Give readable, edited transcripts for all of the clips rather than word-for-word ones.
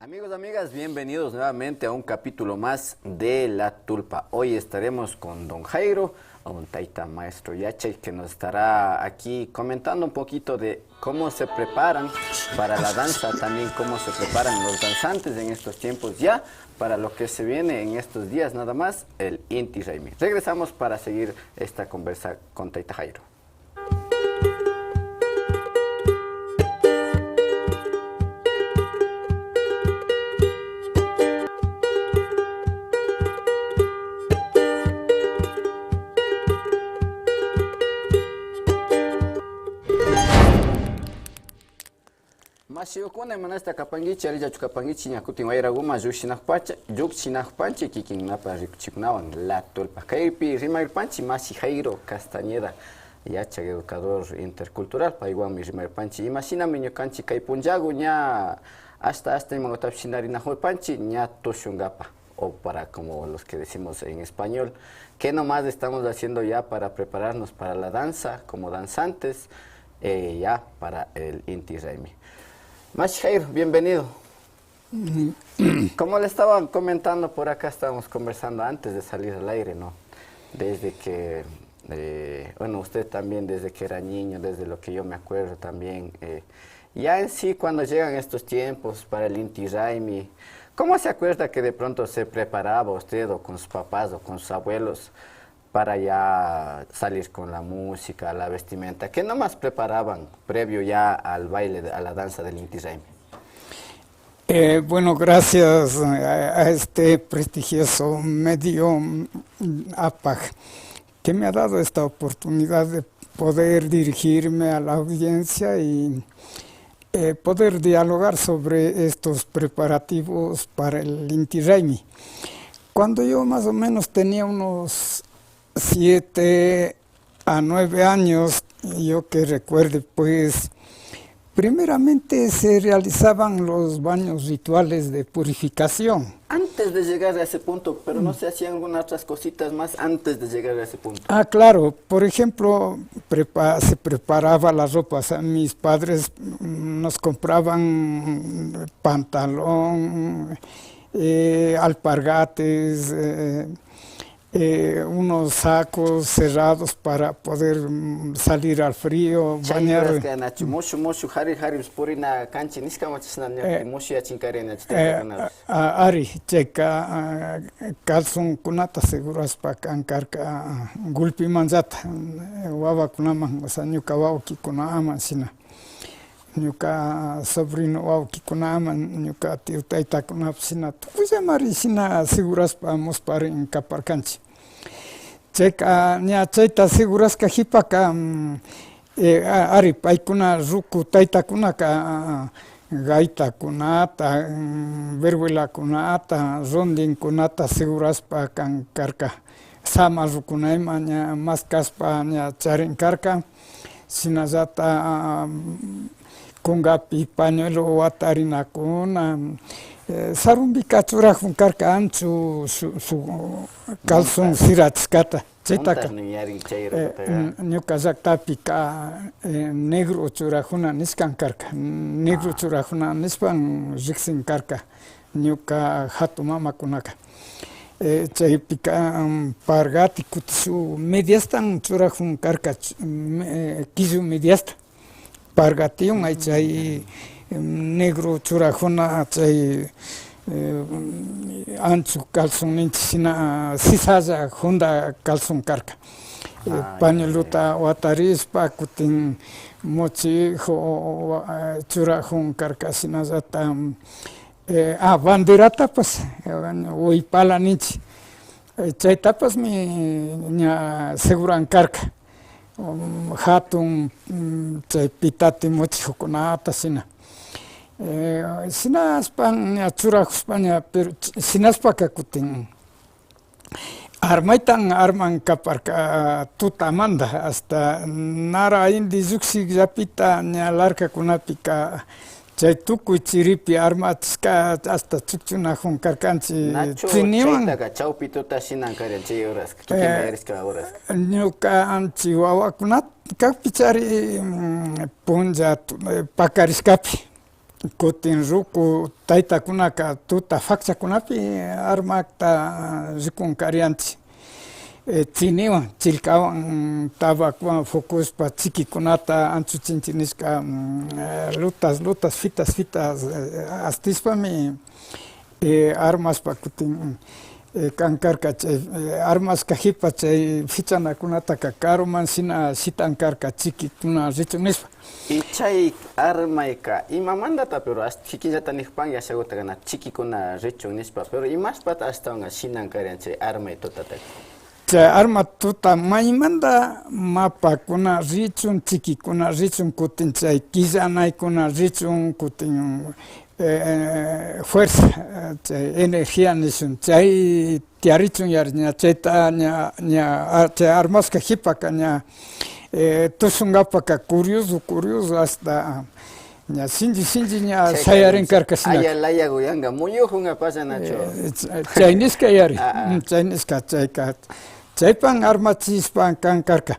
Amigos, amigas, bienvenidos nuevamente a un capítulo más de La Tulpa. Hoy estaremos con don Jairo, un taita maestro Yachay, que nos estará aquí comentando un poquito de cómo se preparan para la danza, también cómo se preparan los danzantes en estos tiempos ya, para lo que se viene en estos días nada más, el Inti Raymi. Regresamos para seguir esta conversa con taita Jairo. Mashiukuna manasta kapangichi arilla chukapangichi ñakutin wayraguma llukshinakpanchi kikinapa rikuchikunawan La Tulpa. Kaypi rimaypanchi Masi Jairo Castañeda, yachak educador intercultural, paywanmi rimaypanchi. Imashinami ñukanchi kay punllagu ña hasta imangutapi shinarinajuypanchi ña tushungapa, o para como los que decimos en español. ¿Qué nomás estamos haciendo ya para prepararnos para la danza como danzantes, ya para el Inti Raymi? Masi Jairo, bienvenido. Como le estaba comentando por acá, estábamos conversando antes de salir al aire, ¿no? Desde que, bueno, usted también desde que era niño, desde lo que yo me acuerdo también. Ya en sí, cuando llegan estos tiempos para el Inti Raymi, ¿cómo se acuerda que de pronto se preparaba usted o con sus papás o con sus abuelos para ya salir con la música, la vestimenta? ¿Qué nomás preparaban previo ya al baile, a la danza del Inti Raymi? Bueno, gracias a este prestigioso medio APAG, que me ha dado esta oportunidad de poder dirigirme a la audiencia y poder dialogar sobre estos preparativos para el Inti Raymi. Cuando yo más o menos tenía unos 7 a 9 años, yo que recuerde, pues primeramente se realizaban los baños rituales de purificación. Antes de llegar a ese punto, pero no se hacían algunas otras cositas más antes de llegar a ese punto. Ah, claro, por ejemplo, se preparaba las ropas. Mis padres nos compraban pantalón, alpargates, unos sacos cerrados para poder salir al frío, bañar. Ari, checa, calzón kunata seguras pa kankarka gulpi manjata, wawa kunaman, o sea, ñuka wawki kunaman sina. Ñuka sobrino wawki kunaman, ñuka tío tayta kunap sina. Tukuya mari sina seguras pa mospari en kaparkanchi. Cheka ña chayta seguraska hipaka ari paykuna ruku taytakunaka gaytakunata, verwelakunata, rondinkunata seguraspa karka sama rukunayman ña maskaspa ña charinkarka, sinallata kungapi pañuelo watarinakuna, sarumbika churajun karka anchu su calzón sirachkata. Chaytaka ñuka llaqtapika negro churajuna niskan karka, negro churajuna nispan riqsin karka ñuka hatu mamakunaka. Chaypika pargati kutisu mediastan churajun karka, killu mediasta pargatiun ay chay negro churajuna chay ancho calzón ninchina sisalla honda calzón karka. Pañuelota watarispa kutin mochi churajun karka sinallata banderata pues huipala ninchi chaytapas mi ña seguran karka hatun chay pitati mochi hukunata sina. Sinaspan churajuspaña, pero sinaspaka kutin armaytan arman kaparka tutamanda hasta nara indi lluksik llapita ña larkakunapika chay tukuy chiripi armachishka hasta chuchunajun karkanchi chiniwan. Chaytaqa chawpituta shinankarin chay horaska, tukinayariska horaska. Ñuka anchi wawakunata kawpi chari punlla pakarishkapi. kutin ruku taytakunaka tuta fakchakunapi armakta rikunkarianchik. Chiniwan, chilkawan, tabakuwan, fokuspa, chikikunata, anchuchinchik nishka, lutas, fitas, astispami, armaspa kutin, kankarka chay, armaska hipa chay fichanakunataka karuman sina sitankarka chikikuna richun nispa. Y chay armayka, imamandata, pero hasta chiquillata nijpan yashagota gana chikikuna richun nispa, pero imaspata hasta unga sinankarian chay armay totataka. Chay arma tuta maymanta mapakuna richun, chikikuna richun, kutin chay killanaykuna richun, kutin fuerza, chay energía nishun, chay tiarichun yar ña chayta chay armaska hipaka ña tushungapaka curioso hasta ña sinji ña sayarinkarka sinak. Ayalaya guyanga, muyujunga pasa nacho. Chay niska yari, chay niska chayka. Chaypan armachispan kankarka.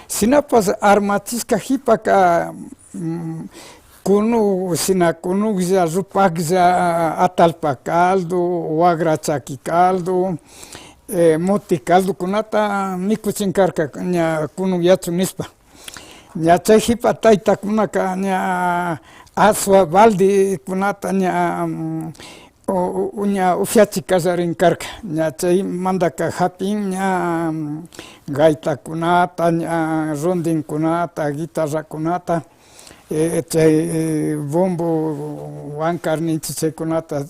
Sinapas armachisca hipaka kunu sina kunuglla rupaklla atalpa caldo, wagra chaki caldo, muti caldo kunata mikuchinkarka ña kunugllachu nispa. Ña chay hipa taytakunaka ña aswa balde kunata ña uña ufiachikallarinkarka ña chay mandaka hapin ña gaitakunata ña rondinkunata guitarrakunata chay bombo wankar ninchik chaykunata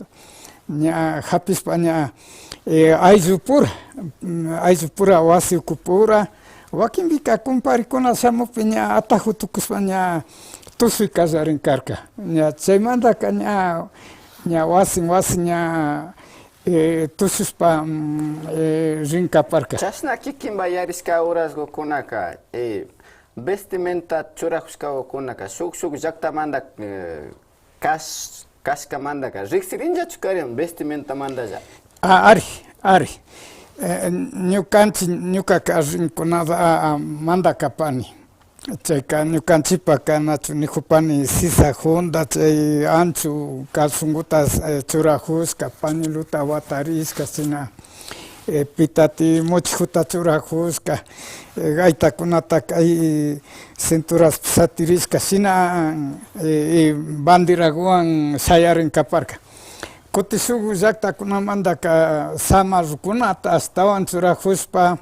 ña hapispa ña ayllu pura wasiku pura wakinpika comparikuna shamukpi ña atajutukuspa ña tusuykallarinkarka ña chaymantaka ña wasin ña tushuspa rinkaparka. Chashna kikinba yarisqa urasqukunaka vestimenta churakushqakunaka shuk llaqtamanta kashkamantaka riqsirinllachu karan vestimentamantalla. Ari. Ñuqaka rinkunata mandakapani. Chayka ñukanchikpaka nachu nijupani sisa honda chay anchu calzonguta churajushka pañueluta watarisqa sina pitati mochijuta churajushka gaitakunata kay cinturas satirisqa sina banderawan sayarinkaparka. Kutin shuk llaqtakunamantaka samarukunata astawan churajushpa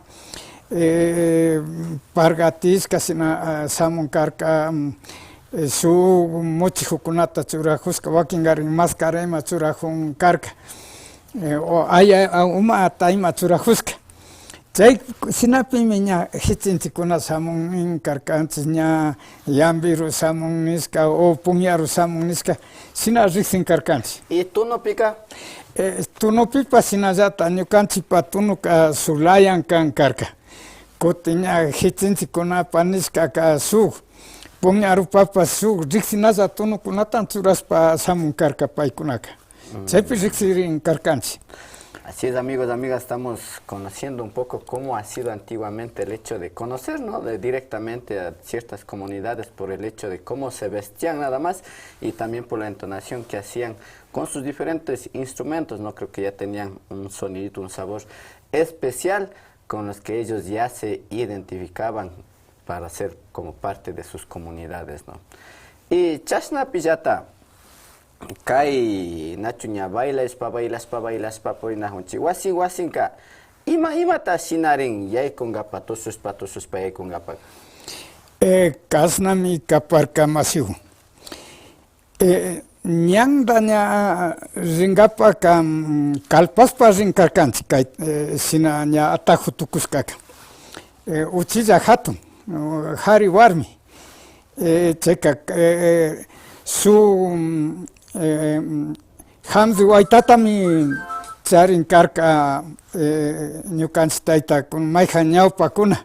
pargatisqa sina samunkarka shuk mochijukunata churajushka wakingarin mascarema churajunkarka uma atayma churajushka chay sinapimi ña hichinchikuna samunkarkanchik ña yambiru samun nisqa o puñaru samun nisqa sina riqsinkarkanchik. ¿Y tunupika? Tunupipa sinallata ñukanchikpa tunuka sulayan kankarka. Kutin ña hichinchikunapa nishkaka shuk puñarupapas shuk riqsinalla tunukunata churaspa samunkarka paykunaka. Chaypi riqsirinkarkanchik. Así es, amigos, amigas, estamos conociendo un poco cómo ha sido antiguamente el hecho de conocer, ¿no? Directamente a ciertas comunidades por el hecho de cómo se vestían nada más y también por la entonación que hacían con sus diferentes instrumentos, ¿no? Creo que ya tenían un sonidito, un sabor especial con los que ellos ya se identificaban para ser como parte de sus comunidades, ¿no? Y Chashna Pillata, Kai nachuña bailaspa poinahunchi wasinka imata shinarin yaykungapa tususpa yaykungapa kasnami kaparka masiu ñanda ña ringapaka kalpaspa rinkarkanchik kay sina ña atajutukushkaka uchilla hatun hari warmi chayka su hamzi waytatami charinkarka ñukanchik taytakuna mayja ñawpakuna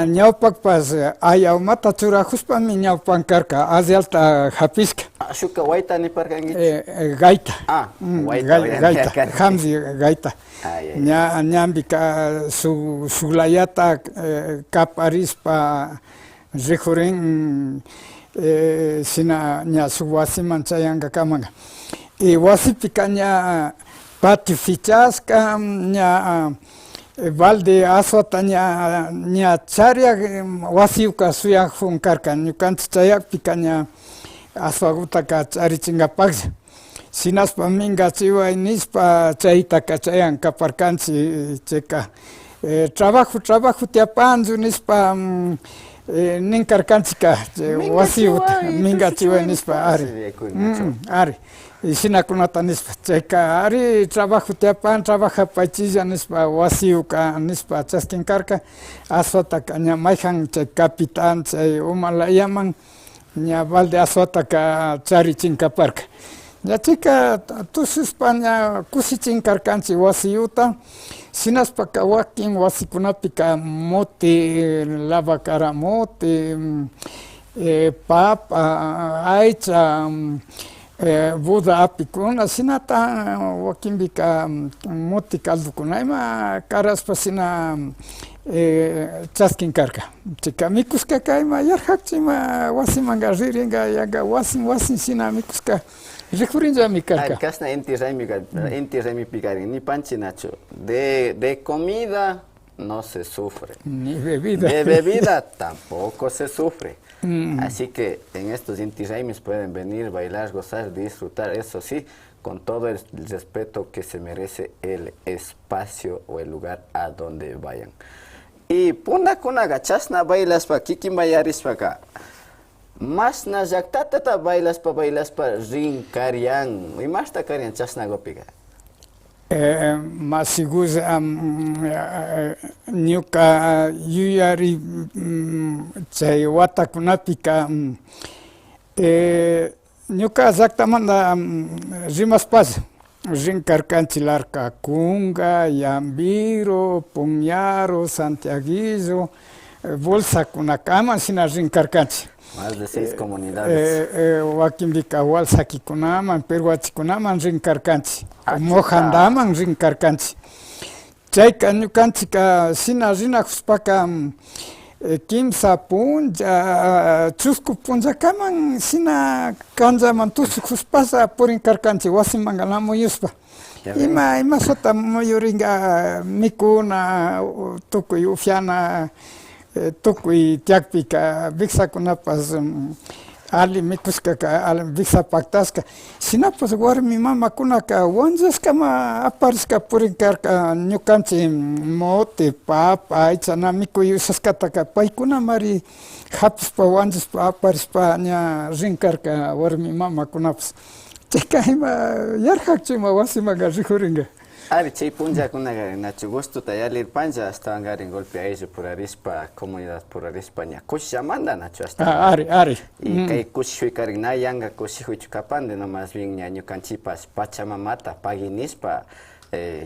ñawpakpas ayaumata churajushpami ñawpankarka allialta hapiska shuka wayta niparkankichik gaita gaita hamzi gaita ñambika shuklayata kaparispa rijurin sina ña su wasiman chayankakamanga y wasipika ña patio fichasqa ña balde aswata ña chariak wasiuka suyakjun karka ñukanchik chayakpika ña aswakutaka charichinkapaklla sinaspa minkachiway nispa chaytaka chayankaparkanchik chayka trabajo tiapanchu nispa ninkarkanchika wasiuta minkachiway nispa ari shinakunata nispa chayka ari trabajo tiapan trabajapaychilla nispa wasiuka nispa chaskinkarka aswataka ña mayjan chay capitan chay Umalayaman ña balde aswataka charichinkaparka ña chayka tususpa ña kusichinkarkanchik wasiyuta sinaspaka wakin wasikunapika mote lavakara mote papa aycha Buda apikuna sinata wakinbika mote caldukuna ima karaspa sina chaskinkarka chayka mikuskaka ima yarhakcha ima wasimanga riringa yaga wasin sina mikuska ricurinllami karka kasna inti raymi pikarin ni panchi nacho de comida no se sufre ni bebida de bebida tampoco se sufre. Así que en estos Inti Raymis pueden venir, bailar, gozar, disfrutar, eso sí, con todo el respeto que se merece el espacio o el lugar a donde vayan. Y puna kuna gachasna bailas pa kikin bayaris pa ka. Mas na jaktata bailas pa rin karian. Y mas ta karian chasna gopiga. Masiguza ñuka yuyari chay watakunapika ñuka llaqtamanta rimaspacha rinkarkanchik Larcacunga, Yambiro, Puñaro, Santiaguillo, Bolsakunakaman shina rinkarkanchik. Más de 6 comunidades. Wakinbika Walsakikunaman, Peruachikunaman rinkarkanchik. Mojandaman rinkarkanchik. Chayka ñukanchika shina rinakuspaka kimsa punlla, chusku punllakaman shina kanllaman tusukuspasa purinkarkanchik wasimanga muyuspa. Ima sota muyuringa mikuna, tukuy ufiana, tukuy tiakpika viksakunapas ali mikuskaka ali viksapaktaska sinapas warmi mamakunaka wanllaskama aparishka purinkarka ñukanchik mote papa aychana mikuy usaskataka paykuna mari hapishpa wanllashpa aparishpa ña rinkarka warmi mamakunapas chayka ima yarhakchu ima wasimanga rijuringa. Ari chay punllakunaqa nachu gustuta yalirpancha hasta angarin golpe ayllu purarispa comunidad purarispa ña kushamanda nachu hasta ari y kay kushuykarin na yanga kushuychu kapande no más bien ña ñukanchipas pachamamata paginispa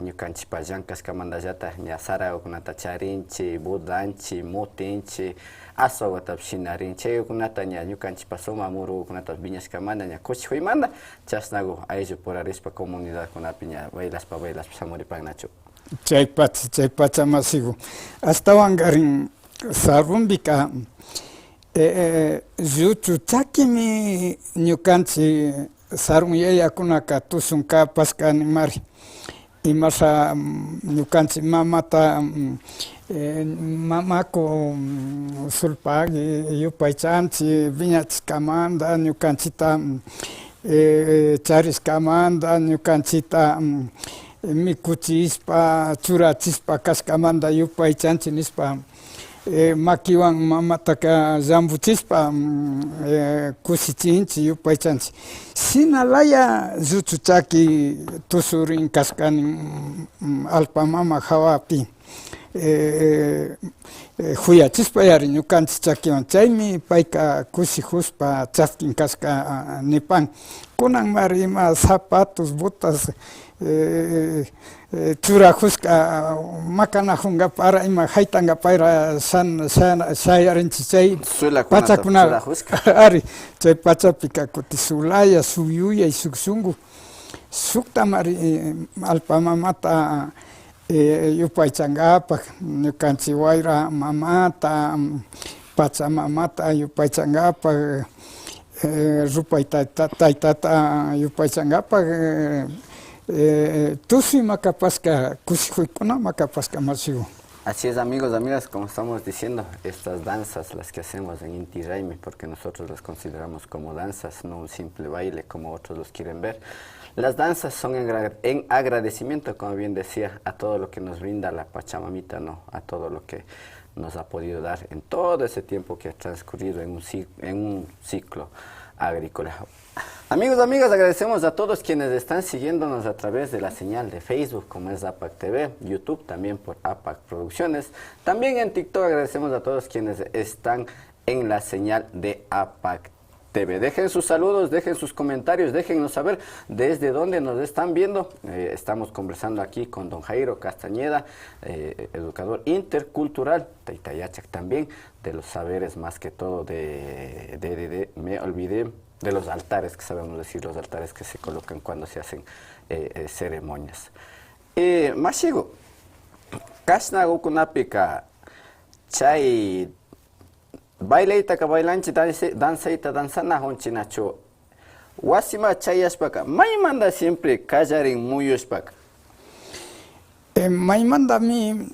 ñukanchipa llankaskamandallata ña sarayukunata charinchi budanchi mutinchi aswawatapi shinarin chayukunata ña ñukanchipa suma murukunata viñashkamanta ña kushhuymanta chasnaku ayllu purarispa comunidadkunapi ña bailaspa samuripan nachu. Chay pachamasiku astawankarin sarumbika lluchu chakimi ñukanchik sarun yayakunaka tusunkapaskani mari imasa ñukanchik mamata mamaku sulpagi yupaychanchik viñachishkamanta ñukanchikta charishkamanta ñukanchikta mikuchispa churachispa kashkamanta yupaychanchik nispa makiwan mamataka llampuchispa kusichinchik yupaychanchik shinalaya lluchu chaki tusurin kashkani alpa mama hawapi huyachispa yari ñukanchik chakiwan chaymi payka kushijuspa chaskin kashka nipan kunan mari ima zapatos botas churajuska makanajunga para ima haytanga para shayarinchik chay pachakuna ari chay pachapika kuti sulaya suyuya suksungu sukta mari alpamamata yupaychankapak ñukanchik wayra mamata Pachamamata yupaychangapa, rupay taytata yupaychangapa, tusi makapaska kusihuykuna makapaska masigu. Así es, amigos, amigas, como estamos diciendo, estas danzas, las que hacemos en Inti Raymi, porque nosotros las consideramos como danzas, no un simple baile como otros los quieren ver. Las danzas son en agradecimiento, como bien decía, a todo lo que nos brinda la Pachamamita, ¿no? A todo lo que nos ha podido dar en todo ese tiempo que ha transcurrido en un ciclo agrícola. Amigos, amigas, agradecemos a todos quienes están siguiéndonos a través de la señal de Facebook, como es APAC TV, YouTube también por APAC Producciones. También en TikTok agradecemos a todos quienes están en la señal de APAC TV. Dejen sus saludos, dejen sus comentarios, déjennos saber desde dónde nos están viendo. Estamos conversando aquí con don Jairo Castañeda, educador intercultural, Taytayachac también, de los saberes más que todo me olvidé, de los altares, que sabemos decir, los altares que se colocan cuando se hacen ceremonias. Mashigo, kashna gukunapika, chay baileita ka bailanchi danzaita danzana honchinacho, wasima chayashpaka, maymanda siempre kallarin muyushpaka. Maymanda mi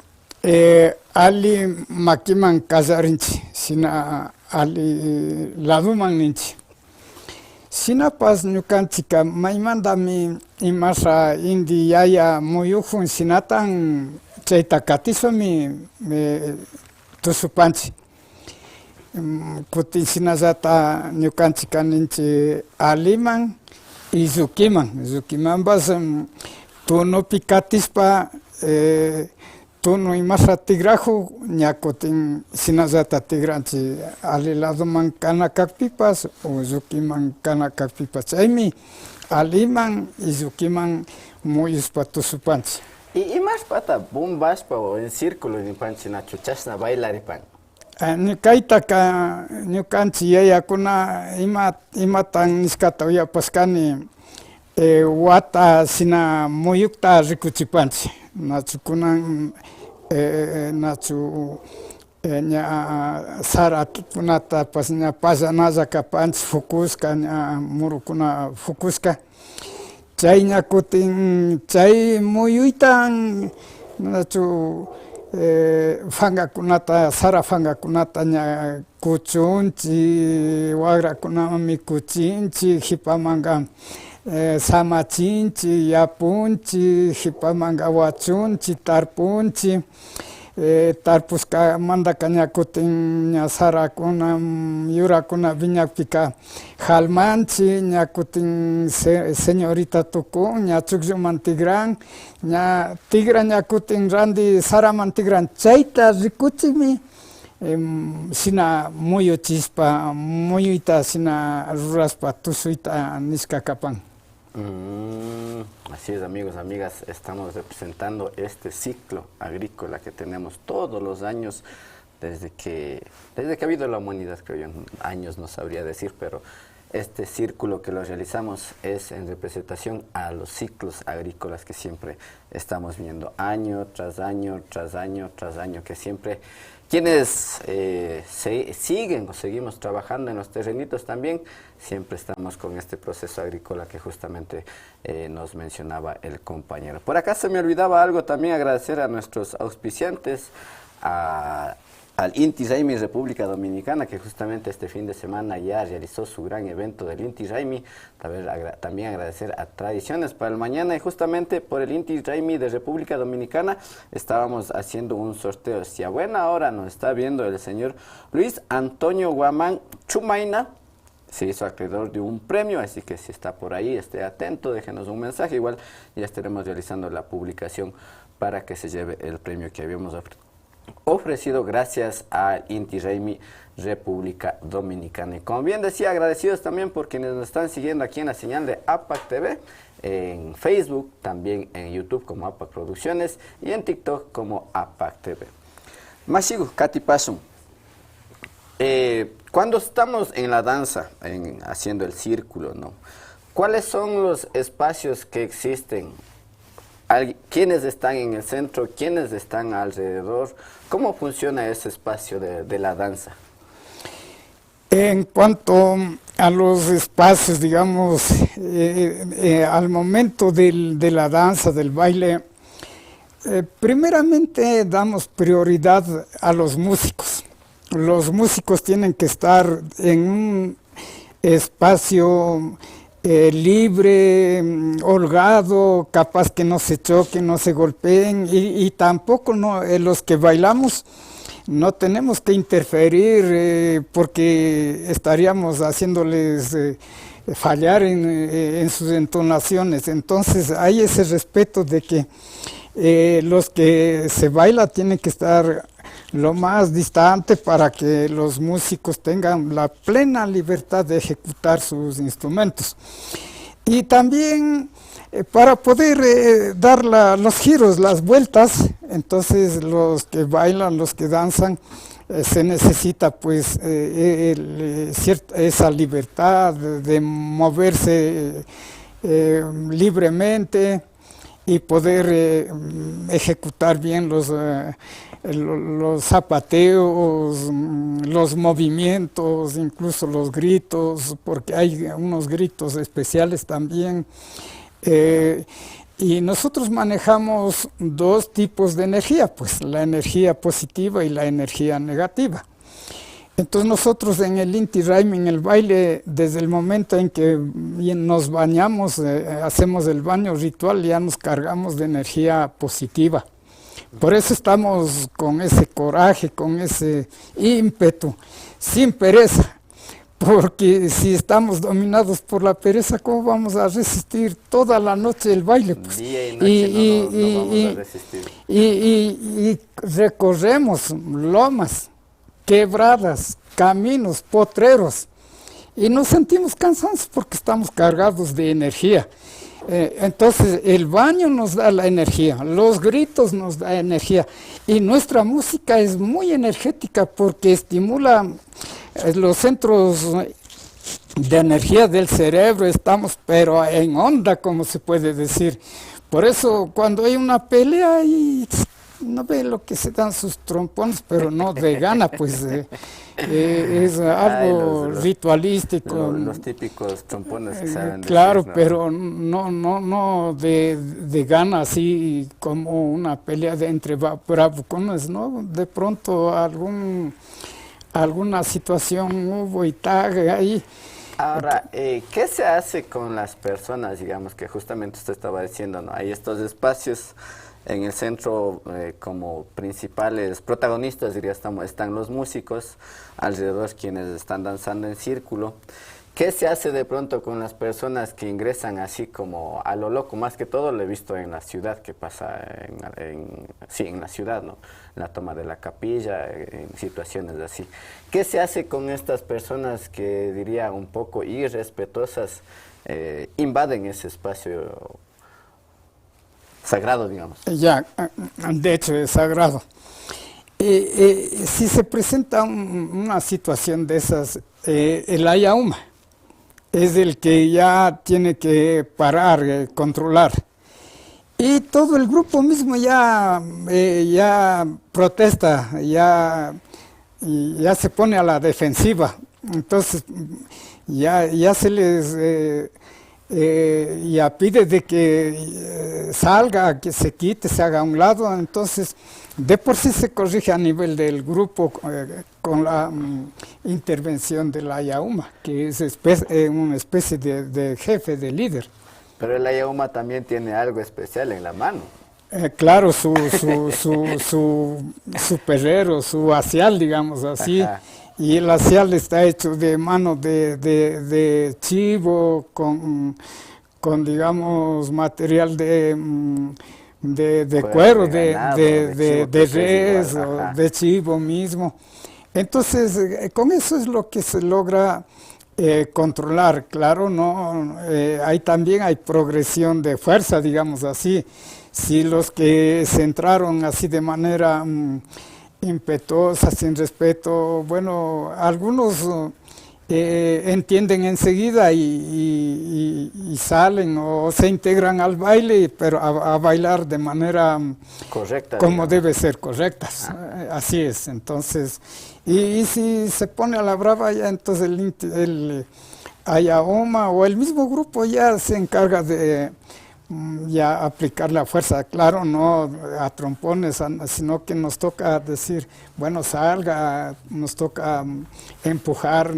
ali makiman kallarinchi, sina ali laduman ninchi. Sinapas ñukanchika maymandami imasa indi yaya muyujun sinatan chayta katisomi tusupanchi. Kutin sinallata ñukanchika ninchi aliman y zukiman bas tunupi katispa tunu imasa tigraju ñakutin sinallata tigranchi ali ladoman kanakakpipas o zukiman kanakakpipas chaymi aliman y zukiman muyuspa tusupanchi. Y más pata bombaspa o en círculo ni panchi nacho chasna bailaripan. Ñukaitaka ñukanchi yayakuna imatan niskata uyapaskani wata sina muyukta rikuchipanchi. Nachu kunan nachu ña sarakunata pas ña pasanalla kapanchik fukuska ña murukuna fukuska chay ña kutin chay muyuyta nachu fangakunata sara fangakunata ña kuchunchi wagrakunami kuchinchi hipamanga samachinchi, yapunchi, hipamanga wachunchi, tarpunchi, tarpuska mandaka ñakutin ña sarakuna, yurakuna viñakpika halmanchi, ñakutin señorita tukun, ña chuklluman tigran, ña tigra ñakutin randi saraman tigran, chayta rikuchimi sina muyuchispa, muyuyta sina ruraspa tusuyta niska kapan. Así es, amigos, amigas, estamos representando este ciclo agrícola que tenemos todos los años desde que ha habido la humanidad, creo yo, años no sabría decir, pero este círculo que lo realizamos es en representación a los ciclos agrícolas que siempre estamos viendo año tras año, tras año, tras año, que siempre quienes siguen o seguimos trabajando en los terrenitos también, siempre estamos con este proceso agrícola que justamente nos mencionaba el compañero. Por acá se me olvidaba algo también, agradecer a nuestros auspiciantes, al Inti Raymi República Dominicana, que justamente este fin de semana ya realizó su gran evento del Inti Raymi. También agradecer a Tradiciones para el Mañana, y justamente por el Inti Raymi de República Dominicana estábamos haciendo un sorteo. Si a buena hora nos está viendo el señor Luis Antonio Guamán Chumaina, se hizo acreedor de un premio, así que si está por ahí, esté atento, déjenos un mensaje, igual ya estaremos realizando la publicación para que se lleve el premio que habíamos ofrecido gracias al Inti Raymi República Dominicana. Y como bien decía, agradecidos también por quienes nos están siguiendo aquí en la señal de APAC TV, en Facebook, también en YouTube como APAC Producciones y en TikTok como APAC TV. Mashigu, Kati Pasum. Cuando estamos en la danza, haciendo el círculo, ¿no? ¿Cuáles son los espacios que existen? ¿Quiénes están en el centro? ¿Quiénes están alrededor? ¿Cómo funciona ese espacio de la danza? En cuanto a los espacios, digamos, al momento de la danza, del baile, primeramente damos prioridad a los músicos. Los músicos tienen que estar en un espacio libre, holgado, capaz que no se choquen, no se golpeen, y tampoco los que bailamos no tenemos que interferir porque estaríamos haciéndoles fallar en sus entonaciones. Entonces hay ese respeto de que los que se baila tienen que estar lo más distante para que los músicos tengan la plena libertad de ejecutar sus instrumentos. Y también para poder dar los giros, las vueltas, entonces los que bailan, los que danzan, se necesita pues esa libertad de moverse libremente y poder ejecutar bien los zapateos, los movimientos, incluso los gritos, porque hay unos gritos especiales también. Y nosotros manejamos dos tipos de energía, pues la energía positiva y la energía negativa. Entonces nosotros en el Inti Raymi, en el baile, desde el momento en que nos bañamos, hacemos el baño ritual, ya nos cargamos de energía positiva. Por eso estamos con ese coraje, con ese ímpetu, sin pereza. Porque si estamos dominados por la pereza, ¿cómo vamos a resistir toda la noche el baile? Pues? Día y noche no vamos a resistir. Y recorremos lomas, quebradas, caminos, potreros, y nos sentimos cansados porque estamos cargados de energía. Entonces el baño nos da la energía, los gritos nos da energía, y nuestra música es muy energética porque estimula los centros de energía del cerebro. Estamos pero en onda, como se puede decir. Por eso cuando hay una pelea y no ve lo que se dan sus trompones, pero no de gana, pues es algo ritualístico. Los típicos trompones que saben claro, decir, ¿no? pero no de gana, así como una pelea entre bravucones, ¿no? De pronto alguna situación hubo y tal ahí. Ahora, ¿qué se hace con las personas, digamos, que justamente usted estaba diciendo, ¿no? Hay estos espacios en el centro como principales protagonistas, diría, están los músicos, alrededor quienes están danzando en círculo. ¿Qué se hace de pronto con las personas que ingresan así como a lo loco? Más que todo lo he visto en la ciudad, que pasa en la ciudad, ¿no? En la toma de la capilla, en situaciones así. ¿Qué se hace con estas personas que, diría, un poco irrespetuosas, invaden ese espacio sagrado, digamos? Ya, de hecho es sagrado. Si se presenta una situación de esas, el ayauma es el que ya tiene que parar, controlar. Y todo el grupo mismo ya protesta, ya se pone a la defensiva. Entonces ya se les ya pide de que salga, que se quite, se haga a un lado. Entonces de por sí se corrige a nivel del grupo con la intervención de la ayauma, que es una especie de jefe, de líder. Pero el ayauma también tiene algo especial en la mano. Claro, su perrero, su hacial, digamos así. Ajá. Y el hacial está hecho de mano de chivo con digamos, material de cuero, de res o de chivo mismo. Entonces, con eso es lo que se logra controlar. Claro, no, también hay progresión de fuerza, digamos así. Si los que se entraron así de manera impetuosa, sin respeto, bueno, algunos entienden enseguida y salen o se integran al baile, pero a bailar de manera Correcta, como digamos. debe ser, correctas. Así es. Entonces, y si se pone a la brava, ya entonces el Ayaoma o el mismo grupo ya se encarga de ya aplicar la fuerza, claro, no a trompones, sino que nos toca decir, bueno, salga, nos toca empujar.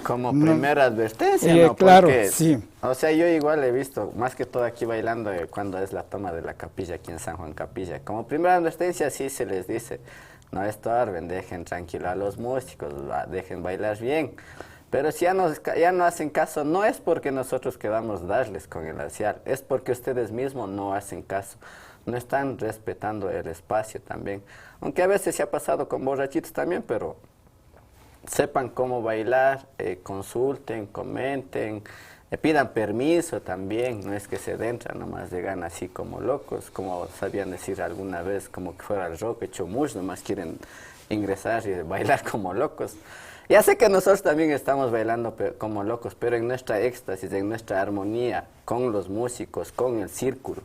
Como no, primera advertencia, ¿no? claro, Porque, sí. o sea, yo igual he visto, más que todo aquí bailando, cuando es la toma de la capilla aquí en San Juan Capilla. Como primera advertencia sí se les dice, no estorben, dejen tranquilo a los músicos, dejen bailar bien. Pero si ya no hacen caso, no es porque nosotros queramos darles con el lacial, es porque ustedes mismos no hacen caso, no están respetando el espacio también. Aunque a veces se ha pasado con borrachitos también, pero sepan cómo bailar, consulten, comenten, pidan permiso también, no es que se dentran, nomás llegan así como locos, como sabían decir alguna vez, como que fuera el rock hecho mush, nomás quieren ingresar y bailar como locos. Ya sé que nosotros también estamos bailando como locos, pero en nuestra éxtasis, en nuestra armonía, con los músicos, con el círculo.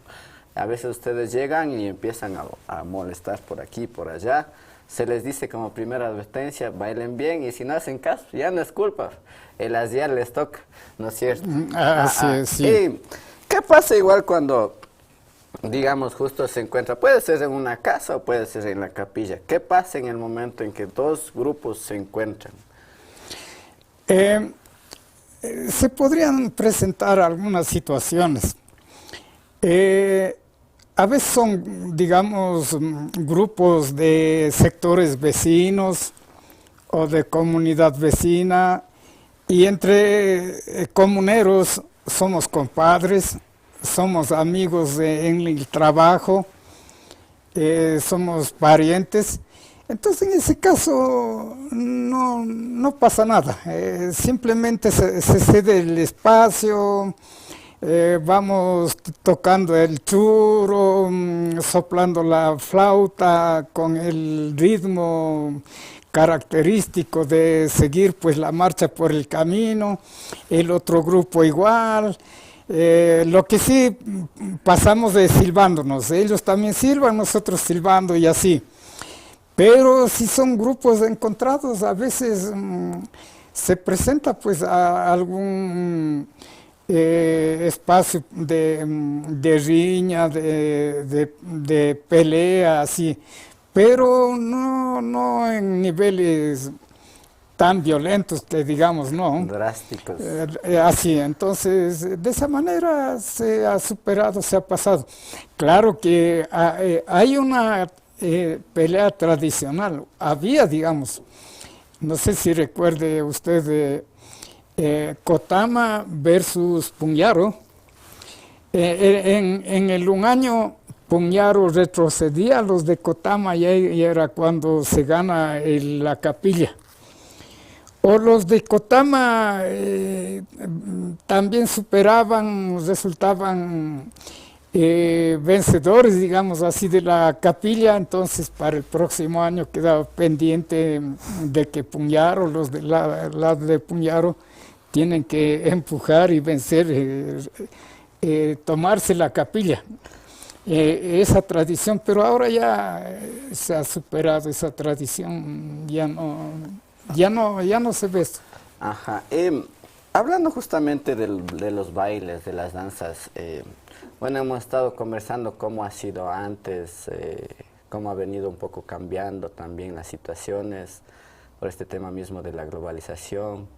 A veces ustedes llegan y empiezan a molestar por aquí, por allá. Se les dice como primera advertencia, bailen bien, y si no hacen caso, ya no es culpa. El asial les toca, ¿no es cierto? Sí. ¿Y qué pasa igual cuando, digamos, justo se encuentra? Puede ser en una casa o puede ser en la capilla. ¿Qué pasa en el momento en que dos grupos se encuentran? Se podrían presentar algunas situaciones. A veces son, digamos, grupos de sectores vecinos o de comunidad vecina, y entre comuneros somos compadres, somos amigos en el trabajo, somos parientes. Entonces, en ese caso, no pasa nada. Simplemente se cede el espacio, vamos tocando el churro, soplando la flauta con el ritmo característico de seguir pues la marcha por el camino, el otro grupo igual. Lo que sí pasamos de silbándonos, ellos también silban, nosotros silbando y así. Pero si son grupos encontrados, a veces se presenta pues algún espacio de riña, de pelea, así, pero no en niveles tan violentos que digamos, no. Drásticos. Así, entonces, de esa manera se ha superado, se ha pasado. Claro que hay una pelea tradicional, había, digamos, no sé si recuerde usted Cotama versus Puñaro. En un año Puñaro retrocedía a los de Cotama y era cuando se gana la capilla. O los de Cotama también superaban, resultaban vencedores, digamos así, de la capilla. Entonces para el próximo año quedaba pendiente de que Puñaro, los de la de Puñaro, tienen que empujar y vencer, tomarse la capilla. Esa tradición, pero ahora ya se ha superado esa tradición, ya no se ve eso. Ajá. Hablando justamente de los bailes, de las danzas, bueno, hemos estado conversando cómo ha sido antes, cómo ha venido un poco cambiando también las situaciones por este tema mismo de la globalización.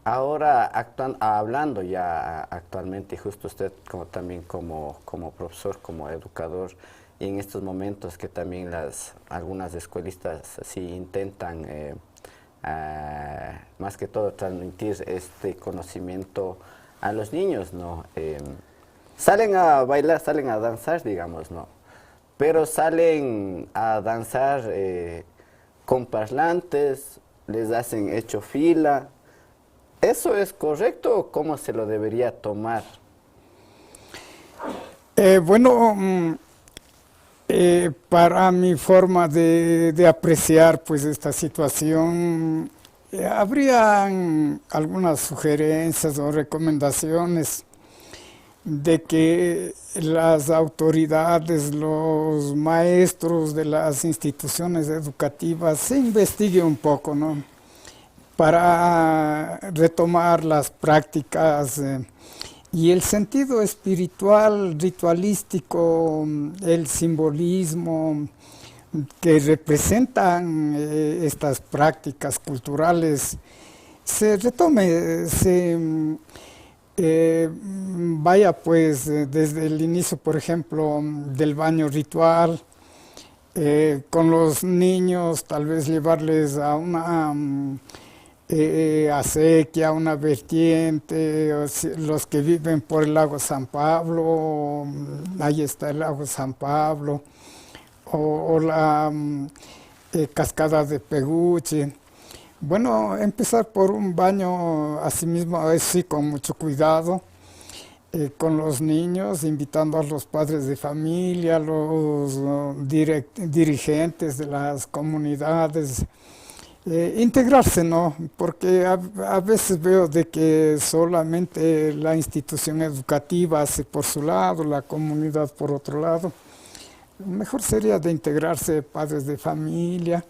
Ahora, hablando ya actualmente, y justo usted también como profesor, como educador, y en estos momentos que también algunas escuelistas así intentan más que todo transmitir este conocimiento a los niños, ¿no? Salen a bailar, salen a danzar, digamos, ¿no? Pero salen a danzar con parlantes, les hacen hecho fila. ¿Eso es correcto o cómo se lo debería tomar? Bueno, para mi forma de apreciar pues esta situación, Habrían algunas sugerencias o recomendaciones de que las autoridades, los maestros de las instituciones educativas se investigue un poco, ¿no? Para retomar las prácticas y el sentido espiritual, ritualístico, el simbolismo que representan estas prácticas culturales, se retome, vaya pues desde el inicio, por ejemplo, del baño ritual, con los niños, tal vez llevarles a una acequia, una vertiente, los que viven por el lago San Pablo, ahí está el lago San Pablo, o la cascada de Peguche. Bueno, empezar por un baño, asimismo, así con mucho cuidado, con los niños, invitando a los padres de familia, a los dirigentes de las comunidades, integrarse, ¿no? Porque a veces veo de que solamente la institución educativa hace por su lado, la comunidad por otro lado. Mejor sería de integrarse padres de familia,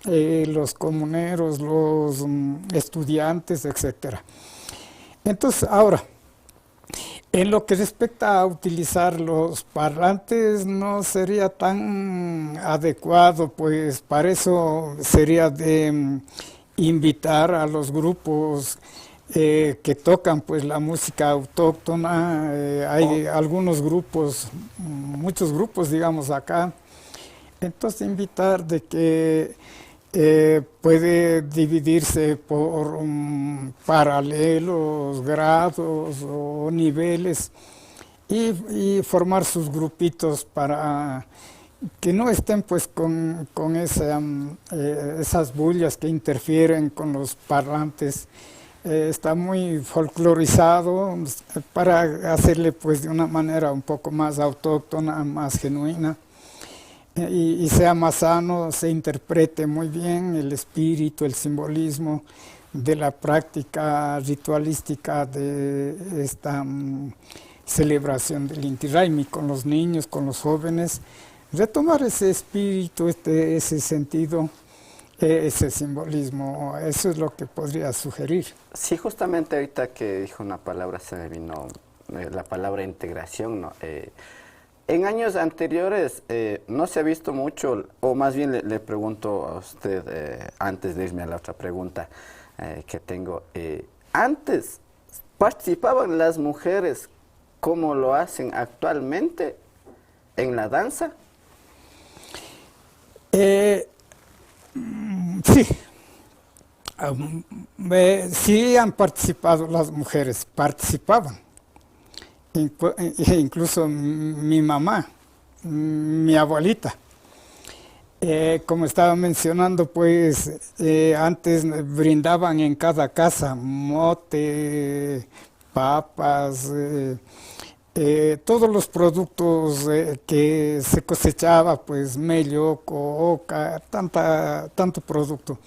los comuneros, los estudiantes, etcétera. Entonces, ahora, en lo que respecta a utilizar los parlantes, no sería tan adecuado, pues para eso sería de invitar a los grupos que tocan pues la música autóctona. Hay algunos grupos, muchos grupos, digamos, acá. Entonces, invitar de que puede dividirse por paralelos, grados o niveles y formar sus grupitos para que no estén pues con esas bullas que interfieren con los parlantes. Está muy folclorizado para hacerle pues de una manera un poco más autóctona, más genuina. Y sea más sano, se interprete muy bien el espíritu, el simbolismo de la práctica ritualística de esta celebración del Inti Raymi con los niños, con los jóvenes, retomar ese espíritu, ese sentido, ese simbolismo. Eso es lo que podría sugerir. Sí, justamente ahorita que dijo una palabra se me vino la palabra integración, ¿no? En años anteriores no se ha visto mucho, o más bien le pregunto a usted, antes de irme a la otra pregunta que tengo, antes participaban las mujeres como lo hacen actualmente en la danza. Sí, sí han participado las mujeres, participaban. Incluso mi mamá, mi abuelita. Como estaba mencionando, pues antes brindaban en cada casa mote, papas, todos los productos que se cosechaba, pues melloco, oca, tanto producto.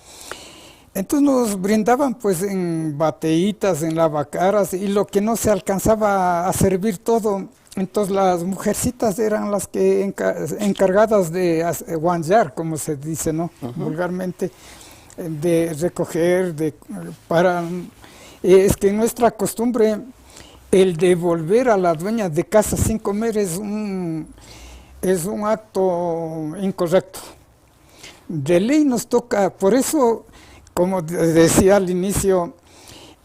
Entonces nos brindaban pues en bateítas, en lavacaras, y lo que no se alcanzaba a servir todo, entonces las mujercitas eran las que encargadas de guanyar, como se dice, ¿no? Vulgarmente, de recoger, es que nuestra costumbre, el devolver a la dueña de casa sin comer es un acto incorrecto. De ley nos toca, por eso, como decía al inicio,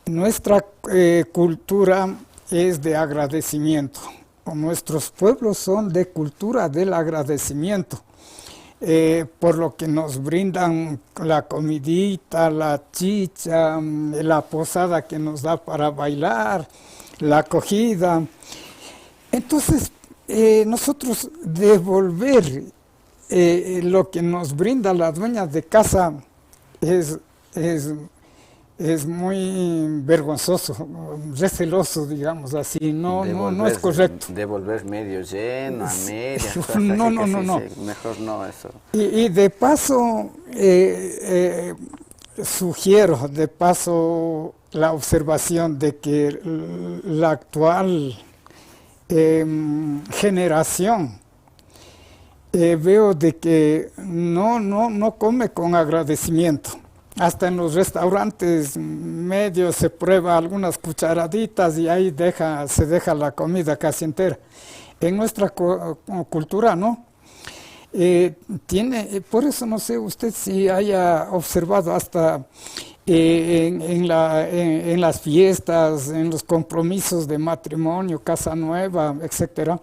nuestra cultura es de agradecimiento. Nuestros pueblos son de cultura del agradecimiento, por lo que nos brindan la comidita, la chicha, la posada que nos da para bailar, la acogida. Entonces, nosotros devolver lo que nos brinda la dueña de casa es muy vergonzoso, receloso, digamos así, no es correcto. Devolver medio lleno, a media. No. Mejor no eso. Y de paso, sugiero de paso la observación de que la actual generación veo de que no come con agradecimiento. Hasta en los restaurantes medios se prueba algunas cucharaditas y ahí se deja la comida casi entera. En nuestra cultura no. Por eso no sé usted si haya observado hasta en las fiestas, en los compromisos de matrimonio, casa nueva, etcétera.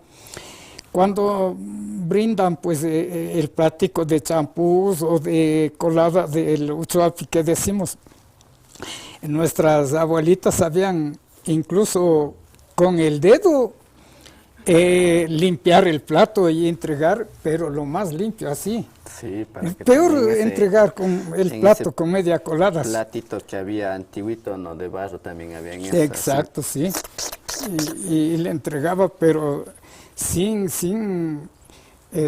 Cuando brindan pues el platico de champús o de colada del uchuapi que decimos, nuestras abuelitas sabían incluso con el dedo limpiar el plato y entregar, pero lo más limpio así. Sí, para que peor entregar con el plato con media colada. Platito que había antiguito, no de barro también había en eso. Exacto, sí. Y le entregaba, pero sin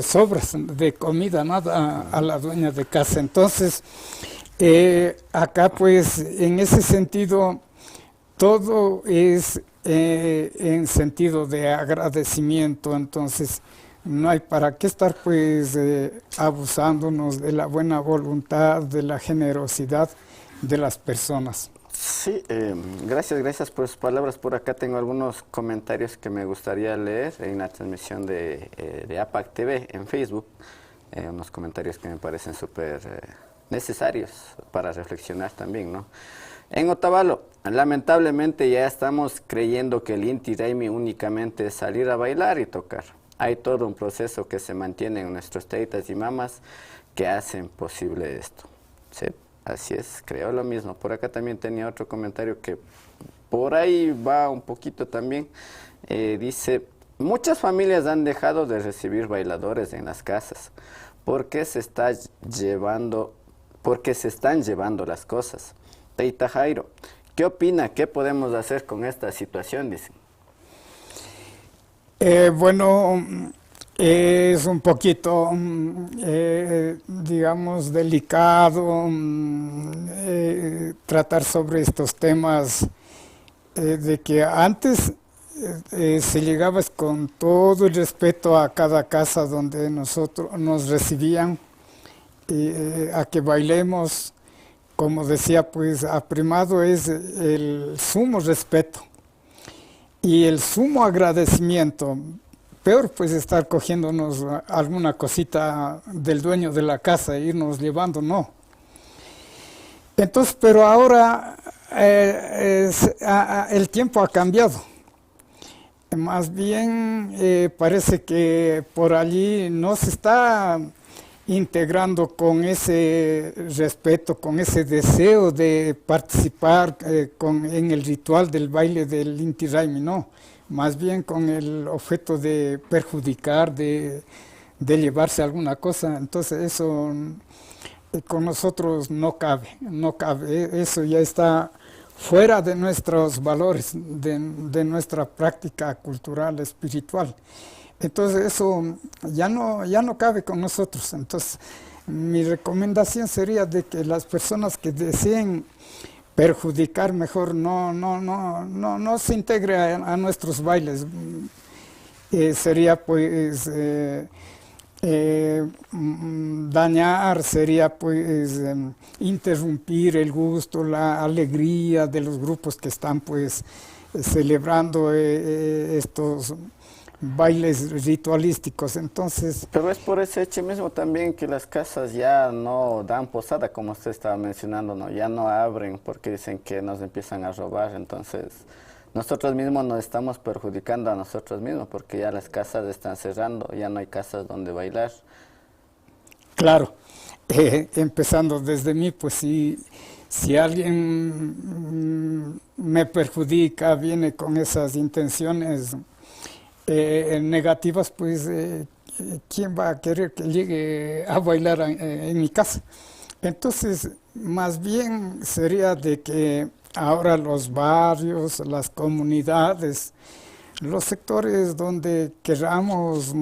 sobras de comida, nada a la dueña de casa. Entonces, acá pues en ese sentido, todo es en sentido de agradecimiento. Entonces, no hay para qué estar pues abusándonos de la buena voluntad, de la generosidad de las personas. Sí, gracias por sus palabras. Por acá tengo algunos comentarios que me gustaría leer en la transmisión de APAC TV en Facebook. Unos comentarios que me parecen súper necesarios para reflexionar también, ¿no? En Otavalo, lamentablemente ya estamos creyendo que el Inti Raymi únicamente es salir a bailar y tocar. Hay todo un proceso que se mantiene en nuestros teitas y mamas que hacen posible esto. ¿Sí? Así es, creo lo mismo. Por acá también tenía otro comentario que por ahí va un poquito también. Dice, muchas familias han dejado de recibir bailadores en las casas porque se están llevando las cosas. Teita Jairo, ¿qué opina? ¿Qué podemos hacer con esta situación? Dicen. Bueno, es un poquito, digamos, delicado tratar sobre estos temas de que antes se llegaba con todo el respeto a cada casa donde nosotros nos recibían, a que bailemos. Como decía, pues apremado es el sumo respeto y el sumo agradecimiento. Peor pues estar cogiéndonos alguna cosita del dueño de la casa e irnos llevando, no. Entonces, pero ahora el tiempo ha cambiado. Más bien parece que por allí no se está integrando con ese respeto, con ese deseo de participar en el ritual del baile del Inti Raymi, no, más bien con el objeto de perjudicar, de llevarse alguna cosa. Entonces eso con nosotros no cabe, eso ya está fuera de nuestros valores, de nuestra práctica cultural, espiritual. Entonces eso ya no cabe con nosotros. Entonces mi recomendación sería de que las personas que deseen perjudicar mejor no se integre a nuestros bailes. Sería pues dañar, sería pues interrumpir el gusto, la alegría de los grupos que están pues celebrando estos bailes ritualísticos. Entonces, pero es por ese hecho mismo también que las casas ya no dan posada, como usted estaba mencionando, ¿no? Ya no abren porque dicen que nos empiezan a robar. Entonces nosotros mismos nos estamos perjudicando a nosotros mismos porque ya las casas están cerrando, ya no hay casas donde bailar. Claro, empezando desde mí, pues si alguien me perjudica, viene con esas intenciones negativas, pues ¿quién va a querer que llegue a bailar en mi casa? Entonces, más bien sería de que ahora los barrios, las comunidades, los sectores donde queramos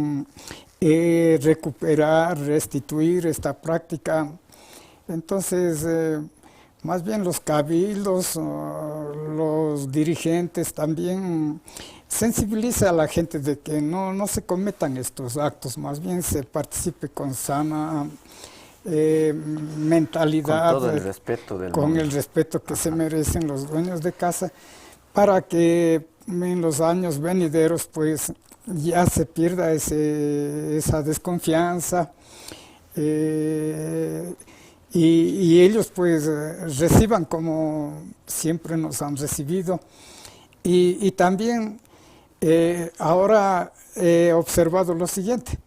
recuperar, restituir esta práctica, entonces más bien los cabildos, los dirigentes también sensibiliza a la gente de que no se cometan estos actos, más bien se participe con sana mentalidad, Con todo el respeto del con mundo. el respeto que Ajá. se merecen los dueños de casa, para que en los años venideros pues ya se pierda esa desconfianza, eh, y ellos pues reciban como siempre nos han recibido. Y también ahora he observado lo siguiente: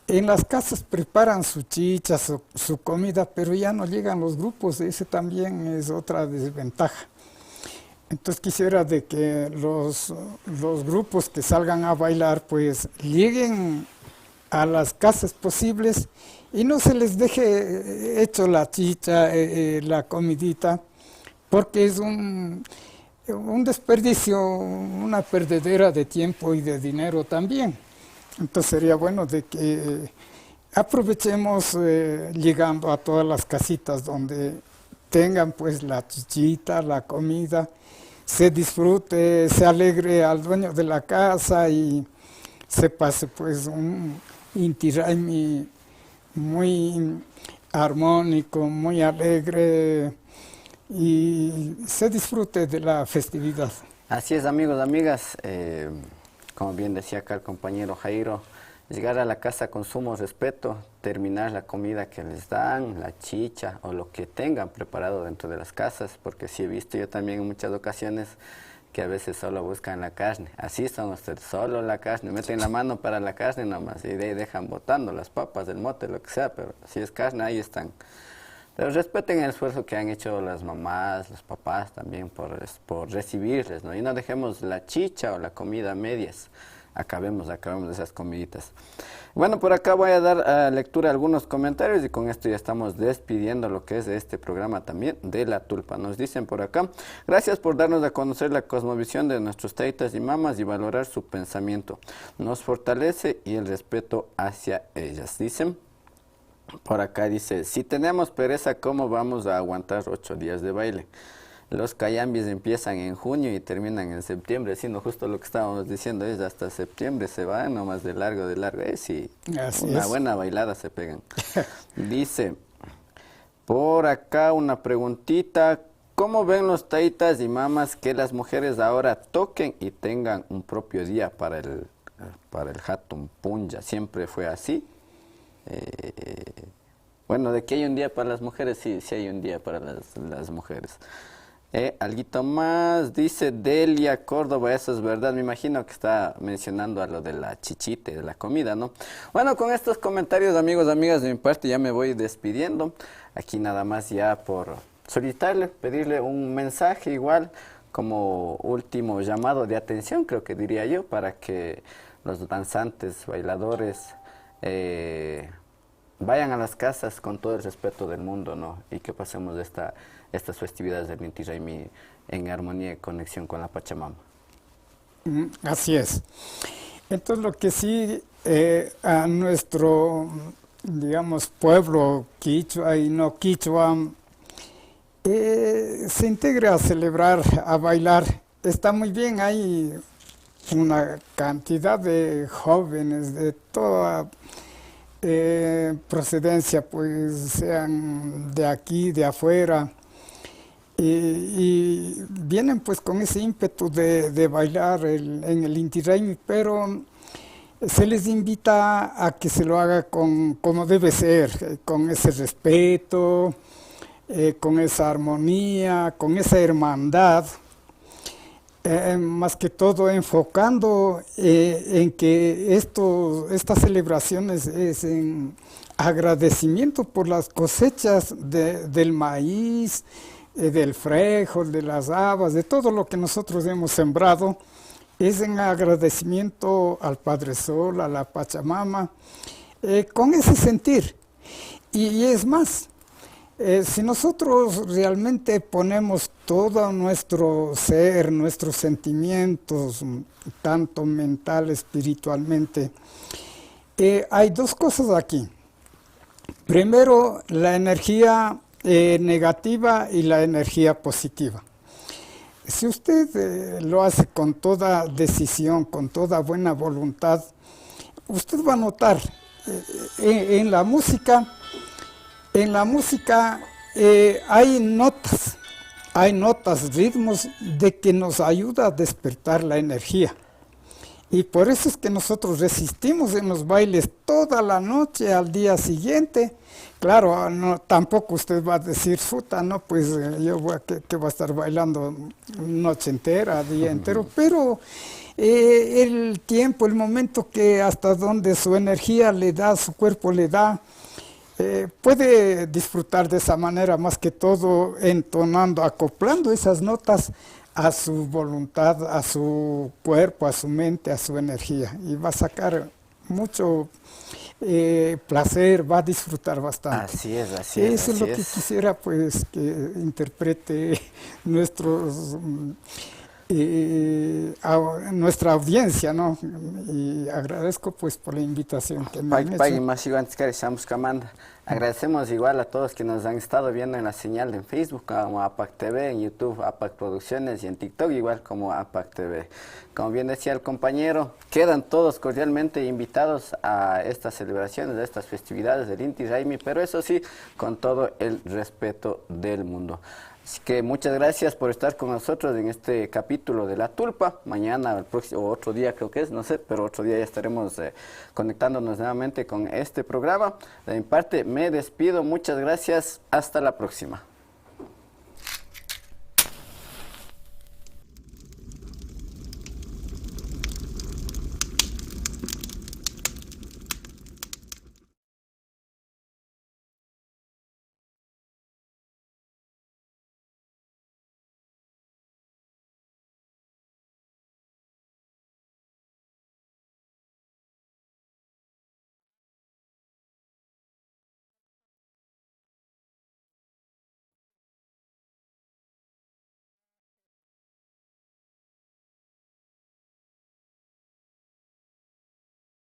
en las casas preparan su chicha, su comida, pero ya no llegan los grupos. Ese también es otra desventaja. Entonces quisiera de que los grupos que salgan a bailar pues lleguen a las casas posibles y no se les deje hecho la chicha, la comidita, porque es un desperdicio, una perdedera de tiempo y de dinero también. Entonces sería bueno de que aprovechemos llegando a todas las casitas donde tengan pues la chichita, la comida, se disfrute, se alegre al dueño de la casa y se pase pues un Inti Raymi muy armónico, muy alegre y se disfrute de la festividad. Así es, amigos, amigas, como bien decía acá el compañero Jairo, llegar a la casa con sumo respeto, terminar la comida que les dan, la chicha o lo que tengan preparado dentro de las casas, porque sí he visto yo también en muchas ocasiones que a veces solo buscan la carne. Así son ustedes, solo la carne, meten la mano para la carne nomás y de ahí dejan botando las papas, el mote, lo que sea, pero si es carne, ahí están. Pero respeten el esfuerzo que han hecho las mamás, los papás también por recibirles, ¿no? Y no dejemos la chicha o la comida a medias. Acabemos de esas comiditas. Bueno, por acá voy a dar lectura a algunos comentarios y con esto ya estamos despidiendo lo que es este programa también de La Tulpa. Nos dicen por acá: gracias por darnos a conocer la cosmovisión de nuestros taitas y mamas y valorar su pensamiento. Nos fortalece y el respeto hacia ellas. Dicen por acá, dice: si tenemos pereza, ¿cómo vamos a aguantar 8 días de baile? Los cayambis empiezan en junio y terminan en septiembre, siendo justo lo que estábamos diciendo, es hasta septiembre se van nomás de largo, sí, Así una es. buena bailada se pegan. Dice, por acá una preguntita: ¿cómo ven los taitas y mamas que las mujeres ahora toquen y tengan un propio día para el Hatun Punja? ¿Siempre fue así? Bueno, de que hay un día para las mujeres, sí, sí hay un día para las mujeres. Alguito más, dice Delia Córdoba: eso es verdad. Me imagino que está mencionando a lo de la chichite, de la comida, ¿no? Bueno, con estos comentarios, amigos, amigas, de mi parte ya me voy despidiendo. Aquí nada más ya por solicitarle, pedirle un mensaje igual como último llamado de atención, creo que diría yo, para que los danzantes, bailadores, vayan a las casas con todo el respeto del mundo, ¿no? Y que pasemos estas festividades del Inti Raymi en armonía y conexión con la Pachamama. Así es. Entonces lo que sí a nuestro, digamos, pueblo quichua y no quichua se integre a celebrar, a bailar, está muy bien. Hay una cantidad de jóvenes de toda procedencia, pues sean de aquí, de afuera, y vienen pues con ese ímpetu de bailar en el Inti Raymi, pero se les invita a que se lo haga como debe ser, con ese respeto, con esa armonía, con esa hermandad. Más que todo enfocando en que estas celebraciones es en agradecimiento por las cosechas del maíz, del frijol, de las habas, de todo lo que nosotros hemos sembrado, es en agradecimiento al Padre Sol, a la Pachamama, con ese sentir. Y es más, si nosotros realmente ponemos todo nuestro ser, nuestros sentimientos, tanto mental, espiritualmente, hay dos cosas aquí. Primero, la energía negativa y la energía positiva. Si usted lo hace con toda decisión, con toda buena voluntad, usted va a notar en la música hay notas, ritmos de que nos ayuda a despertar la energía. Y por eso es que nosotros resistimos en los bailes toda la noche al día siguiente. Claro, no, tampoco usted va a decir, puta, no, pues yo voy que va a estar bailando noche entera, día entero, pero el tiempo, el momento que hasta donde su energía le da, su cuerpo le da, puede disfrutar de esa manera, más que todo entonando, acoplando esas notas a su voluntad, a su cuerpo, a su mente, a su energía, y va a sacar mucho placer, va a disfrutar bastante. Así es, así Eso es. es lo que quisiera, pues, que interprete nuestra audiencia, ¿no? Y agradezco, pues, por la invitación que me han hecho. Agradecemos igual a todos que nos han estado viendo en la señal de Facebook como APAC TV, en YouTube APAC Producciones y en TikTok igual como APAC TV. Como bien decía el compañero, quedan todos cordialmente invitados a estas celebraciones, a estas festividades del Inti Raymi, pero eso sí, con todo el respeto del mundo. Así que muchas gracias por estar con nosotros en este capítulo de La Tulpa. Mañana, el próximo, o otro día creo que es, no sé, pero otro día ya estaremos conectándonos nuevamente con este programa. De mi parte, me despido. Muchas gracias. Hasta la próxima.